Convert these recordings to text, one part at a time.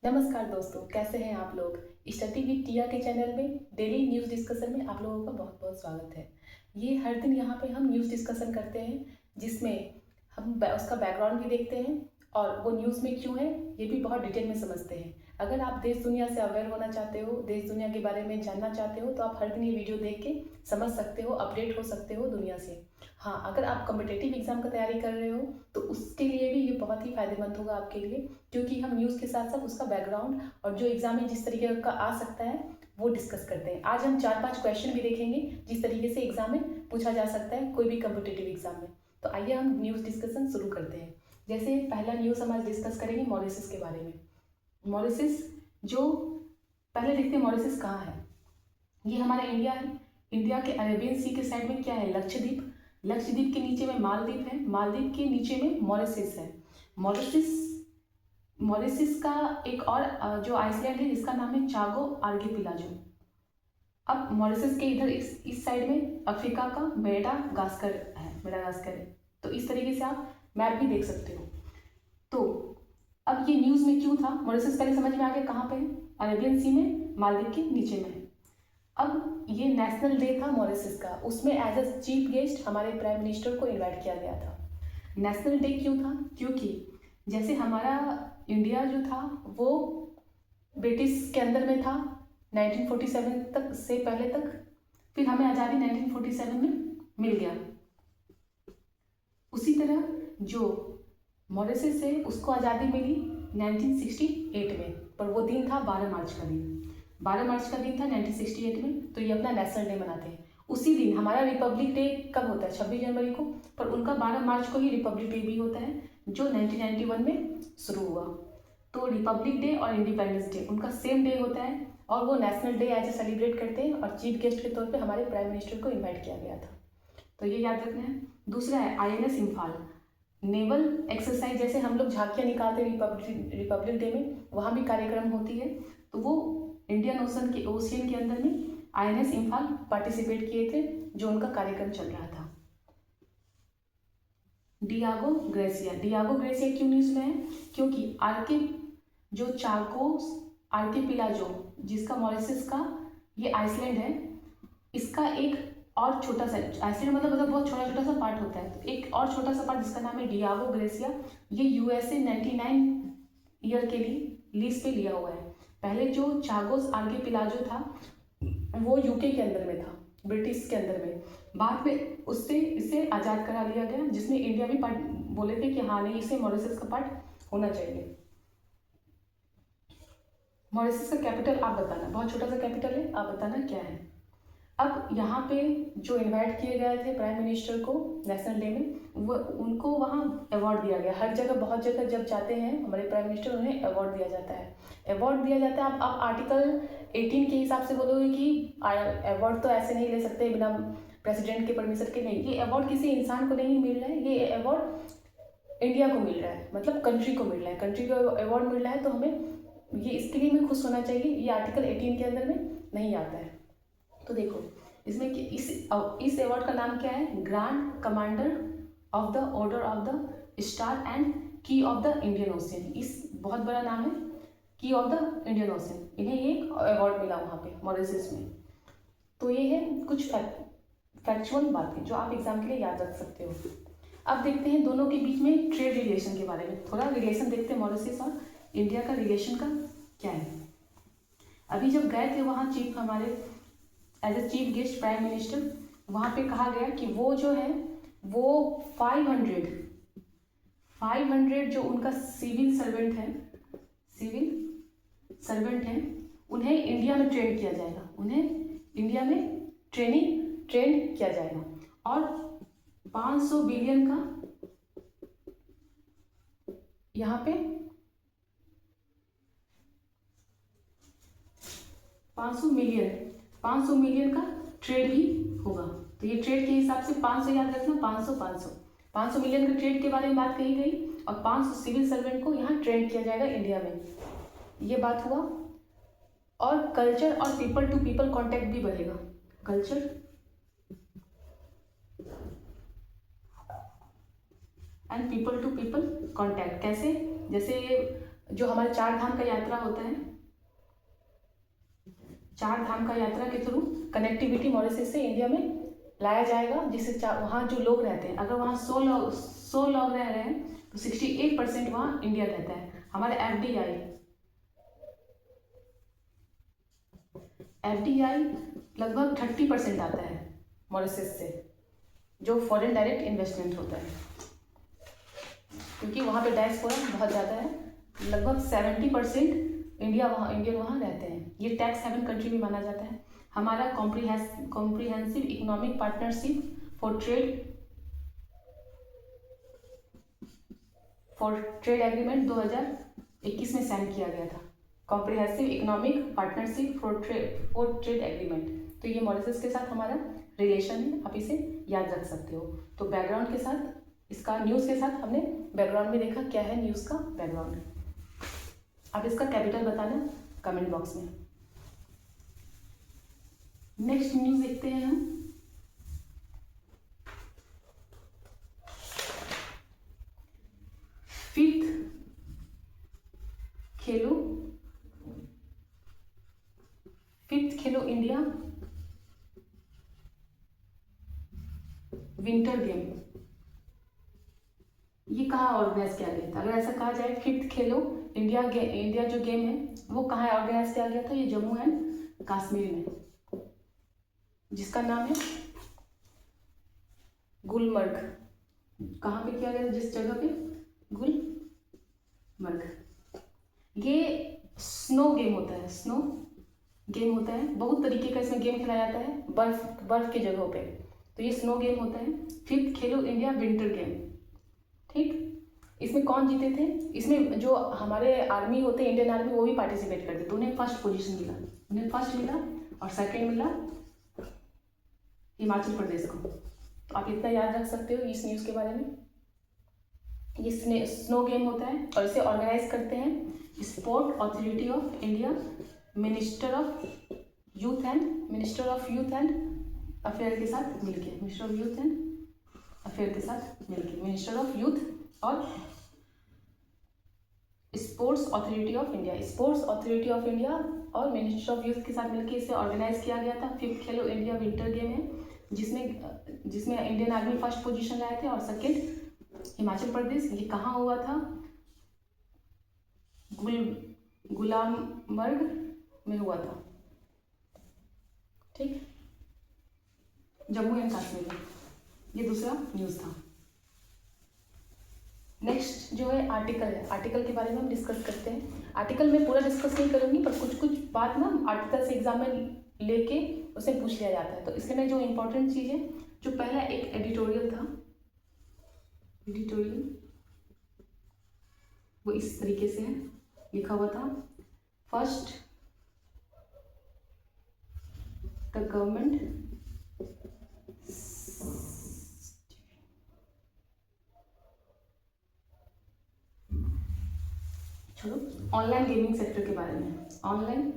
नमस्कार दोस्तों, कैसे हैं आप लोग। स्टडी विद टिया के चैनल में डेली न्यूज़ डिस्कशन में आप लोगों का बहुत बहुत स्वागत है। ये हर दिन यहाँ पे हम न्यूज़ डिस्कशन करते हैं, जिसमें हम उसका बैकग्राउंड भी देखते हैं और वो न्यूज़ में क्यों है ये भी बहुत डिटेल में समझते हैं। अगर आप देश दुनिया से अवेयर होना चाहते हो, देश दुनिया के बारे में जानना चाहते हो, तो आप हर दिन ये वीडियो देख के समझ सकते हो, अपडेट हो सकते हो दुनिया से। हाँ, अगर आप कॉम्पिटिटिव एग्जाम का तैयारी कर रहे हो तो उसके लिए भी ये बहुत ही फायदेमंद होगा आपके लिए, क्योंकि हम न्यूज़ के साथ साथ उसका बैकग्राउंड और जो एग्जाम में जिस तरीके का आ सकता है वो डिस्कस करते हैं। आज हम 4-5 क्वेश्चन भी देखेंगे जिस तरीके से एग्जाम में पूछा जा सकता है कोई भी कॉम्पिटिटिव एग्जाम में। तो आइए हम न्यूज़ डिस्कशन शुरू करते हैं। जैसे पहला न्यूज़ हम आज डिस्कस करेंगे मॉरिशस के बारे में। मॉरिशस जो पहले देखते हैं मॉरिशस कहाँ है। ये हमारा इंडिया है। इंडिया के अरेबियन सी के साइड में क्या है, लक्षद्वीप। लक्षद्वीप के नीचे में मालदीव है, मालदीव के नीचे में मॉरिशस है। मॉरिशस का एक और जो आइसलैंड है जिसका नाम है चागो आर्गिपिलाजो। अब मॉरिशस के इधर इस साइड में अफ्रीका का मेडागास्कर है। तो इस तरीके से आप मैप भी देख सकते हो। तो अब ये न्यूज़ में क्यों था, मॉरिशस पहले समझ में आ गया कहाँ पे है, अरेबियन सी में, मालदीव के नीचे में है। अब ये नेशनल डे था मॉरिशस का, उसमें एज अ चीफ गेस्ट हमारे प्राइम मिनिस्टर को इनवाइट किया गया था। नेशनल डे क्यों था, क्योंकि जैसे हमारा इंडिया जो था वो ब्रिटिश के अंदर में था 1947 तक से पहले तक, फिर हमें आज़ादी 1947 में मिल गया। उसी तरह जो मॉरिशस है उसको आज़ादी मिली 1968 में, पर वो दिन था 12 मार्च का दिन। 12 मार्च का दिन था 1968 में, तो ये अपना नेशनल डे मनाते हैं। उसी दिन हमारा रिपब्लिक डे कब होता है, 26 जनवरी को, पर उनका 12 मार्च को ही रिपब्लिक डे भी होता है जो 1991 में शुरू हुआ। तो रिपब्लिक डे और इंडिपेंडेंस डे उनका सेम डे होता है और वो national day as a celebrate करते हैं और चीफ गेस्ट के तौर पे हमारे प्राइम मिनिस्टर को इनवाइट किया गया था। तो ये याद रखना है। दूसरा है INS इम्फाल, नेवल एक्सरसाइज। जैसे हम लोग झांकियाँ निकालते हैं रिपब्लिक डे में, वहाँ भी कार्यक्रम होती है, तो वो इंडियन ओशियन के अंदर में INS इम्फाल पार्टिसिपेट किए थे, जो उनका कार्यक्रम चल रहा था। डियागो ग्रेसिया क्यों न्यूज़ में है, क्योंकि जो चाकोस आर्किपिलाजो जिसका मॉरिशस का ये आइसलैंड है, इसका एक और छोटा सा आइसलैंड मतलब बहुत छोटा छोटा सा पार्ट होता है, तो एक और छोटा सा पार्ट जिसका नाम है डियागो ग्रेसिया, ये USA 99 ईयर के लिए लीज पे लिया हुआ है। पहले जो चागोस आर्किपिलाजो था वो UK के अंदर में था, ब्रिटिश के अंदर में। बाद में उससे इसे आज़ाद करा लिया गया, जिसमें इंडिया भी पार्ट बोले थे कि हाँ नहीं, इसे मॉरिशस का पार्ट होना चाहिए। मॉरिशस का कैपिटल आप बताना, बहुत छोटा सा कैपिटल है, आप बताना क्या है। अब यहाँ पे जो इनवाइट किए गए थे प्राइम मिनिस्टर को नेशनल डे में, वो उनको वहाँ अवार्ड दिया गया। हर जगह बहुत जगह जब जाते हैं हमारे प्राइम मिनिस्टर, उन्हें अवार्ड दिया जाता है। अवार्ड दिया जाता है, आप आर्टिकल 18 के हिसाब से बोलोगे कि अवार्ड तो ऐसे नहीं ले सकते बिना प्रेसिडेंट के परमिशन के। नहीं, ये अवार्ड किसी इंसान को नहीं मिल रहा है, ये अवार्ड इंडिया को मिल रहा है, मतलब कंट्री को मिल रहा है, कंट्री को अवार्ड मिल रहा है, तो हमें ये इसके लिए हमें खुश होना चाहिए। ये आर्टिकल 18 के अंदर में नहीं आता है। तो देखो इसमें कि इस अवार्ड का नाम क्या है, grand commander of the order of the star and की ऑफ द इंडियन ओशियन। इस बहुत बड़ा नाम है, की ऑफ द इंडियन ओशियन। इन्हें ये अवार्ड मिला वहाँ पे मॉरिशस में। तो ये है कुछ फैक्चुअल बातें जो आप एग्जाम के लिए याद रख सकते हो। अब देखते हैं दोनों के बीच में ट्रेड रिलेशन के बारे में, थोड़ा रिलेशन देखते हैं मॉरिशस और इंडिया का रिलेशन का क्या है। अभी जब गए थे वहाँ हमारे as a chief guest prime minister, वहाँ पे कहा गया कि वो जो है वो 500 जो उनका सिविल सर्वेंट है, उन्हें इंडिया में ट्रेन किया जाएगा, उन्हें इंडिया में ट्रेन किया जाएगा। और 500 बिलियन का यहाँ पे 500 मिलियन का ट्रेड भी होगा। तो ये ट्रेड के हिसाब से 500 याद रखना, 500 मिलियन का ट्रेड के बारे में बात कही गई और 500 सिविल सर्वेंट को यहाँ ट्रेन किया जाएगा इंडिया में, ये बात हुआ। और कल्चर और पीपल टू पीपल कांटेक्ट भी बढ़ेगा। Culture and people to people contact कैसे, जैसे जो हमारे चार धाम का यात्रा होता है, चार धाम का यात्रा के थ्रू कनेक्टिविटी मॉरिशस से इंडिया में लाया जाएगा, जिससे वहाँ जो लोग रहते हैं, अगर वहाँ 100 लोग रह रहे हैं तो 68% वहाँ इंडिया रहता है। हमारा एफडीआई लगभग 30% आता है मॉरिशस से, जो फॉरेन डायरेक्ट इन्वेस्टमेंट होता है, क्योंकि वहाँ पे डायस्पोरा बहुत ज़्यादा है। लगभग 70% इंडियन वहाँ रहते हैं। ये टैक्स हेवन कंट्री भी माना जाता है। हमारा comprehensive economic partnership for trade agreement 2021 में साइन किया गया था। Comprehensive economic partnership for trade agreement. तो ये मॉरिशस के साथ हमारा रिलेशन है, आप इसे याद रख सकते हो। तो बैकग्राउंड के साथ, इसका न्यूज़ के साथ हमने बैकग्राउंड में देखा क्या है न्यूज़ का बैकग्राउंड। आप इसका कैपिटल बताना कमेंट बॉक्स में। नेक्स्ट न्यूज़ देखते हैं हम। फिफ्थ खेलो इंडिया विंटर गेम, ये कहाँ ऑर्गेनाइज किया गया था? अगर ऐसा कहा जाए फिफ्थ खेलो इंडिया जो गेम है वो कहाँ ऑर्गेनाइज किया गया था? ये जम्मू एंड कश्मीर में, जिसका नाम है गुलमर्ग। कहाँ पे किया गया? जिस जगह पे गुलमर्ग। ये स्नो गेम होता है, स्नो गेम होता है। बहुत तरीके का इसमें गेम खेला जाता है बर्फ के जगहों पे। तो ये स्नो गेम होता है, फिफ्थ खेलो इंडिया विंटर गेम। ठीक, इसमें कौन जीते थे? इसमें जो हमारे आर्मी होते हैं, इंडियन आर्मी, वो भी पार्टिसिपेट करते। तो उन्हें फर्स्ट पोजीशन मिला, उन्हें फर्स्ट मिला और सेकंड मिला हिमाचल प्रदेश को। तो आप इतना याद रख सकते हो इस न्यूज़ के बारे में। ये स्नो गेम होता है और इसे ऑर्गेनाइज करते हैं sport authority of India, minister of youth and affair के साथ मिलके, minister of youth and affair के साथ मिलके, मिनिस्टर ऑफ यूथ और स्पोर्ट्स अथॉरिटी ऑफ इंडिया और मिनिस्टर ऑफ यूथ के साथ मिलकर इसे ऑर्गेनाइज किया गया था। फिफ्थ खेलो इंडिया विंटर गेम है, जिसमें इंडियन आर्मी फर्स्ट पोजीशन लाए थे और सेकंड हिमाचल प्रदेश। ये कहाँ हुआ था? गुलामबर्ग में हुआ था। ठीक, जम्मू एंड कश्मीर में। ये दूसरा न्यूज़ था। नेक्स्ट जो है आर्टिकल है, आर्टिकल के बारे में हम डिस्कस करते हैं। आर्टिकल में पूरा डिस्कस नहीं करूँगी, पर कुछ बात ना आर्टिकल से एग्जाम में लेके उसे पूछ लिया जाता है। तो इसके में जो इम्पोर्टेंट चीज़ है, जो पहला एक एडिटोरियल था, वो इस तरीके से है, लिखा हुआ था, first the government online gaming sector के बारे में, ऑनलाइन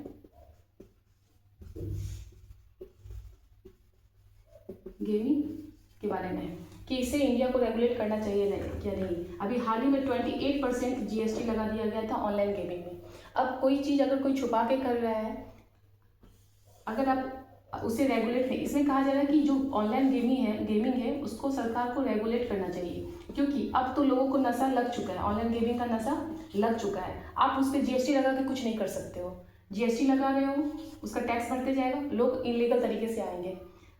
गेमिंग के बारे में कि इसे इंडिया को रेगुलेट करना चाहिए क्या नहीं। अभी हाल ही में 28% जीएसटी लगा दिया गया था ऑनलाइन गेमिंग में। अब कोई चीज़ अगर कोई छुपा के कर रहा है, अगर आप उसे रेगुलेट नहीं, इसमें कहा जा रहा है कि जो ऑनलाइन गेमिंग है उसको सरकार को रेगुलेट करना चाहिए, क्योंकि अब तो लोगों को नशा लग चुका है, ऑनलाइन गेमिंग का नशा लग चुका है। आप उस पर जीएसटी लगा के कुछ नहीं कर सकते हो। जीएसटी लगा रहे हो, उसका टैक्स बढ़ते जाएगा, लोग इलीगल तरीके से आएंगे।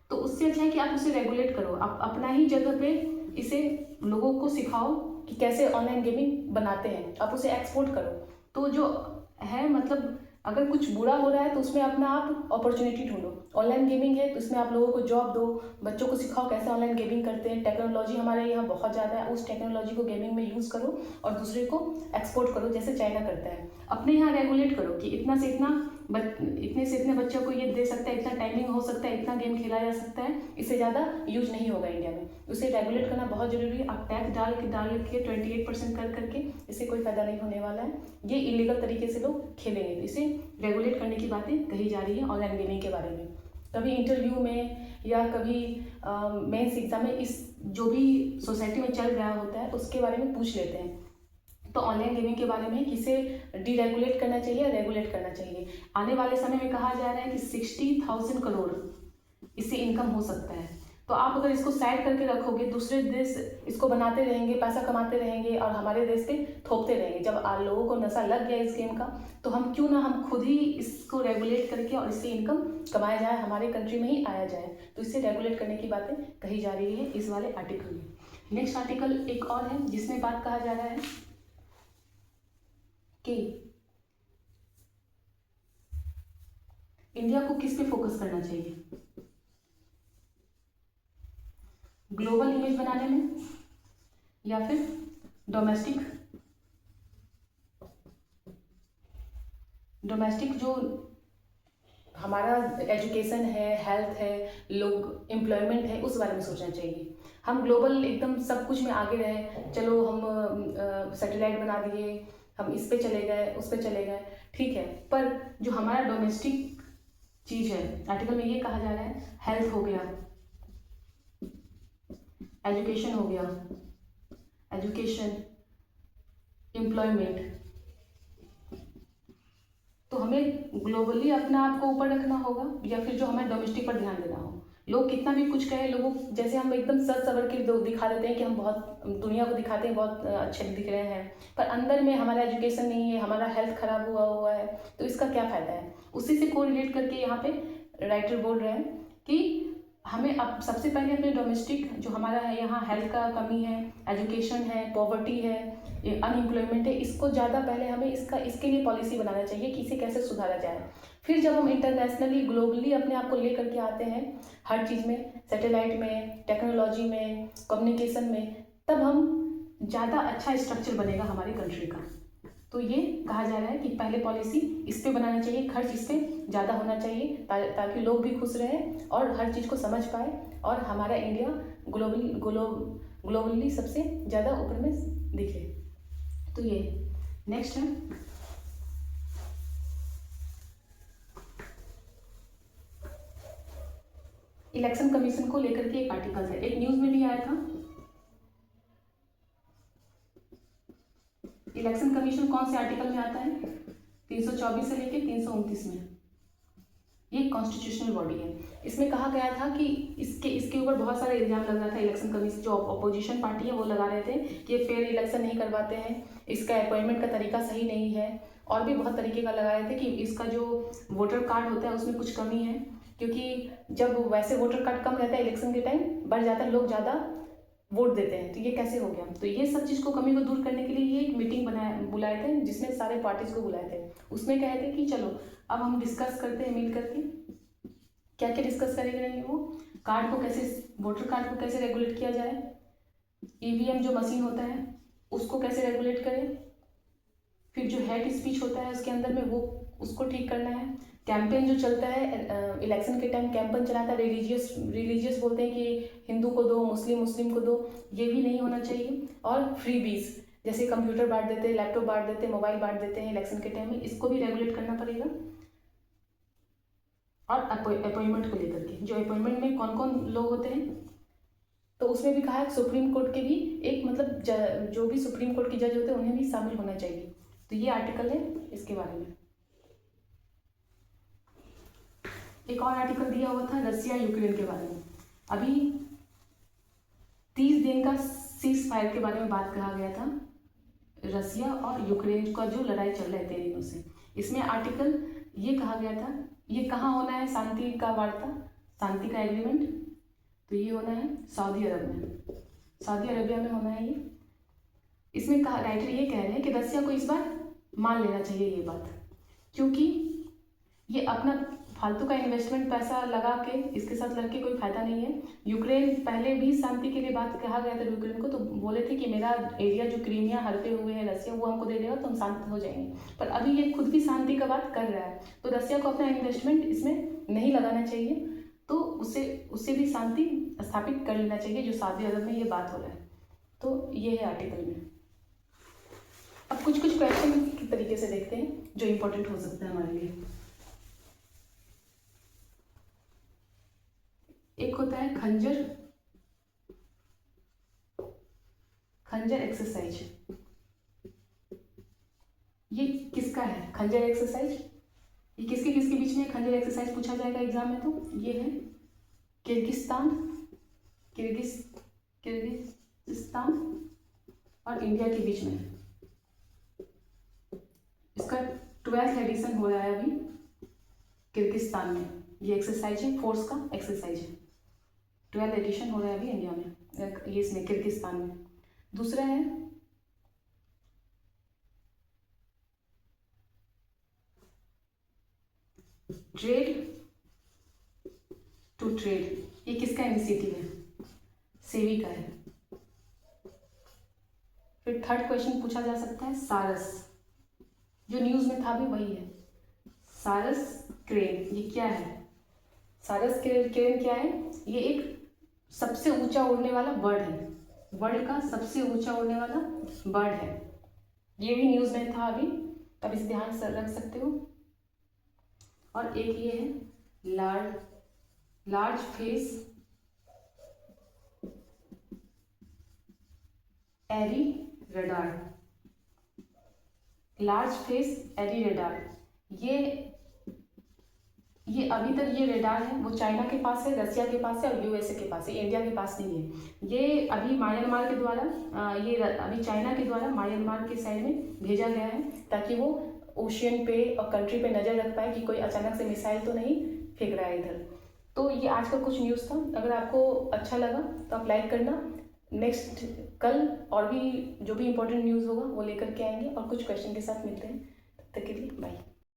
तो उससे अच्छा है कि आप उसे रेगुलेट करो, आप अपना ही जगह पे इसे लोगों को सिखाओ कि कैसे ऑनलाइन गेमिंग बनाते हैं, आप उसे एक्सपोर्ट करो। तो जो है, मतलब अगर कुछ बुरा हो रहा है तो उसमें अपना आप अपॉर्चुनिटी ढूंढो। ऑनलाइन गेमिंग है तो इसमें आप लोगों को जॉब दो, बच्चों को सिखाओ कैसे ऑनलाइन गेमिंग करते हैं। टेक्नोलॉजी हमारे यहाँ बहुत ज़्यादा है, उस टेक्नोलॉजी को गेमिंग में यूज़ करो और दूसरे को एक्सपोर्ट करो, जैसे चाइना करता है। अपने यहाँ रेगुलेट करो कि इतने से इतने बच्चों को ये दे सकता है, इतना टाइमिंग हो सकता है, इतना गेम खेला जा सकता है, इससे ज़्यादा यूज नहीं होगा इंडिया में। उसे रेगुलेट करना बहुत जरूरी है। आप टैक्स डाल के 28% करके इससे कोई फायदा नहीं होने वाला है। ये इलीगल तरीके से लोग खेलेंगे, तो इसे रेगुलेट करने की बातें कही जा रही है ऑनलाइन गेमिंग के बारे में। कभी इंटरव्यू में या कभी मेंस एग्जाम में इस जो भी सोसाइटी में चल रहा होता है उसके बारे में पूछ लेते हैं तो ऑनलाइन गेमिंग के बारे में किसे डीरेगुलेट करना चाहिए या रेगुलेट करना चाहिए। आने वाले समय में कहा जा रहा है कि 60,000 करोड़ इससे इनकम हो सकता है। तो आप अगर इसको साइड करके रखोगे, दूसरे देश इसको बनाते रहेंगे, पैसा कमाते रहेंगे और हमारे देश पे थोपते रहेंगे। जब लोगों को नशा लग गया इस गेम का, तो हम क्यों ना हम खुद ही इसको रेगुलेट करके और इससे इनकम कमाया जाए, हमारे कंट्री में ही आया जाए। तो इससे रेगुलेट करने की बातें कही जा रही है इस वाले आर्टिकल में। नेक्स्ट आर्टिकल एक और है जिसमें बात कहा जा रहा है कि इंडिया को किस पे फोकस करना चाहिए, ग्लोबल इमेज बनाने में या फिर डोमेस्टिक जो हमारा एजुकेशन है, हेल्थ है, लोग एम्प्लॉयमेंट है, उस बारे में सोचना चाहिए। हम ग्लोबल एकदम सब कुछ में आगे रहे, चलो हम सैटेलाइट बना दिए, हम इस पे चले गए, उस पे चले गए, ठीक है, पर जो हमारा डोमेस्टिक चीज़ है, आर्टिकल में ये कहा जा रहा है, हेल्थ हो गया, एजुकेशन हो गया, एम्प्लॉयमेंट, तो हमें ग्लोबली अपना आप को ऊपर रखना होगा या फिर जो हमें डोमेस्टिक पर ध्यान देना हो। लोग कितना भी कुछ कहे, लोगों जैसे हम एकदम सच सवर के दिखा देते हैं कि हम बहुत दुनिया को दिखाते हैं बहुत अच्छे दिख रहे हैं, पर अंदर में हमारा एजुकेशन नहीं है, हमारा हेल्थ खराब हुआ है, तो इसका क्या फ़ायदा है। उसी से कोरिलेट करके यहाँ पे राइटर बोल रहे हैं कि हमें अब सबसे पहले अपने डोमेस्टिक जो हमारा है, यहाँ हेल्थ का कमी है, एजुकेशन है, पॉवर्टी है, अनएम्प्लॉयमेंट है, इसको ज़्यादा पहले हमें इसके लिए पॉलिसी बनाना चाहिए कि इसे कैसे सुधारा जाए। फिर जब हम इंटरनेशनली ग्लोबली अपने आप को ले करके आते हैं हर चीज़ में, सैटेलाइट में, टेक्नोलॉजी में, कम्युनिकेशन में, तब हम ज़्यादा अच्छा स्ट्रक्चर बनेगा हमारी कंट्री का। तो ये कहा जा रहा है कि पहले पॉलिसी इस पे बनाना चाहिए, खर्च इस पे ज़्यादा होना चाहिए ताकि लोग भी खुश रहें और हर चीज़ को समझ पाए और हमारा इंडिया ग्लोबली सबसे ज़्यादा ऊपर में दिखे। तो ये नेक्स्ट है इलेक्शन कमीशन को लेकर के एक आर्टिकल है, एक न्यूज़ में भी आया था। इलेक्शन कमीशन कौन से आर्टिकल में आता है, 324 से लेकर 329 में। ये कॉन्स्टिट्यूशनल बॉडी है। इसमें कहा गया था कि इसके ऊपर बहुत सारा इल्ज़ाम लग रहा था। इलेक्शन कमीशन जो अपोजिशन पार्टी है वो लगा रहे थे कि ये फेयर इलेक्शन नहीं करवाते हैं, इसका अपॉइंटमेंट का तरीका सही नहीं है, और भी बहुत तरीके का लगा रहे थे कि इसका जो वोटर कार्ड होता है उसमें कुछ कमी है, क्योंकि जब वैसे वोटर कार्ड कम रहता है इलेक्शन के टाइम, बढ़ जाता है, लोग ज़्यादा वोट देते हैं, तो ये कैसे हो गया। तो ये सब चीज़ को कमी को दूर करने के लिए ये एक मीटिंग बुलाए थे जिसमें सारे पार्टीज को बुलाए थे। उसमें कहे थे कि चलो अब हम डिस्कस करते हैं मिल करके, क्या क्या डिस्कस करेंगे वो, कार्ड को कैसे, वोटर कार्ड को कैसे रेगुलेट किया जाए, ईवीएम जो मशीन होता है उसको कैसे रेगुलेट करें, फिर जो हेड स्पीच होता है उसके अंदर में वो उसको ठीक करना है, कैंपेन जो चलता है इलेक्शन के टाइम कैंपेन चलाता है, रिलीजियस बोलते हैं कि हिंदू को दो, मुस्लिम को दो, ये भी नहीं होना चाहिए। और फ्री बीज जैसे कंप्यूटर बांट देते हैं, लैपटॉप बांट देते हैं, मोबाइल बांट देते हैं इलेक्शन के टाइम में, इसको भी रेगुलेट करना पड़ेगा। और अपॉइंटमेंट को लेकर के, जो अपॉइंटमेंट में कौन कौन लोग होते हैं, तो उसमें भी कहा है सुप्रीम कोर्ट के भी एक मतलब जो भी सुप्रीम कोर्ट के जज होते हैं उन्हें भी शामिल होना चाहिए। तो ये आर्टिकल है इसके बारे में। एक और आर्टिकल दिया हुआ था रसिया यूक्रेन के बारे में। अभी 30 दिन का सीज फायर के बारे में बात कहा गया था, रसिया और यूक्रेन का जो लड़ाई चल रहा है 3 दिनों से। इसमें आर्टिकल ये कहा गया था, ये कहाँ होना है शांति का वार्ता, शांति का एग्रीमेंट, तो ये होना है सऊदी अरब में, सऊदी अरबिया में होना है ये। इसमें कहा, राइटर ये कह रहे हैं कि रसिया को इस बार मान लेना चाहिए ये बात, क्योंकि ये अपना फालतू का इन्वेस्टमेंट पैसा लगा के इसके साथ लड़के कोई फायदा नहीं है। यूक्रेन पहले भी शांति के लिए बात कहा गया था यूक्रेन को, तो बोले थे कि मेरा एरिया जो क्रीमिया हड़पे हुए हैं रसिया वो हमको दे देगा तो हम शांत हो जाएंगे, पर अभी ये खुद भी शांति का बात कर रहा है, तो रसिया को अपना इन्वेस्टमेंट इसमें नहीं लगाना चाहिए, तो उससे भी शांति स्थापित कर लेना चाहिए, जो सऊदी अरब में ये बात हो रहा है। तो ये है आर्टिकल में। अब कुछ क्वेश्चन के तरीके से देखते हैं जो इम्पोर्टेंट हो सकता है हमारे लिए। एक होता है खंजर एक्सरसाइज, ये किसका है खंजर एक्सरसाइज, ये किसके किसके बीच में खंजर एक्सरसाइज पूछा जाएगा एग्जाम में, तो ये है किर्गिस्तान, किर्गिस्तान और इंडिया के बीच में। इसका 12th एडिशन हो रहा है अभी किर्गिस्तान में, ये एक्सरसाइज है, फोर्स का एक्सरसाइज है, 12th एडिशन हो रहा है अभी इंडिया में, ये इसमें किर्गिस्तान में। दूसरा है ट्रेड टू ट्रेड, ये किसका इनिशिएटिव है, सेवी का है। फिर थर्ड क्वेश्चन पूछा जा सकता है सारस, जो न्यूज में था भी वही है, सारस क्रेन, ये क्या है, सारस क्रेन क्या है, ये एक सबसे ऊंचा उड़ने वाला बर्ड है, वर्ल्ड का सबसे ऊंचा उड़ने वाला बर्ड है, ये भी न्यूज में था अभी, तब इस ध्यान से रख सकते हो। और एक ये है लार्ज फेस एरी रडार, लार्ज फेस एरी रडार, ये अभी तक ये रेडार है वो चाइना के पास है, रसिया के पास है और यूएसए के पास है, इंडिया के पास नहीं है। ये अभी म्यांमार के द्वारा अभी चाइना के द्वारा म्यांमार के साइड में भेजा गया है, ताकि वो ओशियन पे और कंट्री पे नज़र रख पाए कि कोई अचानक से मिसाइल तो नहीं फेंक रहा है इधर। तो ये आज का कुछ न्यूज़ था, अगर आपको अच्छा लगा तो आप लाइक करना। नेक्स्ट कल और भी जो भी इम्पोर्टेंट न्यूज़ होगा वो लेकर के आएंगे और कुछ क्वेश्चन के साथ मिलते हैं, तब तक के लिए बाय।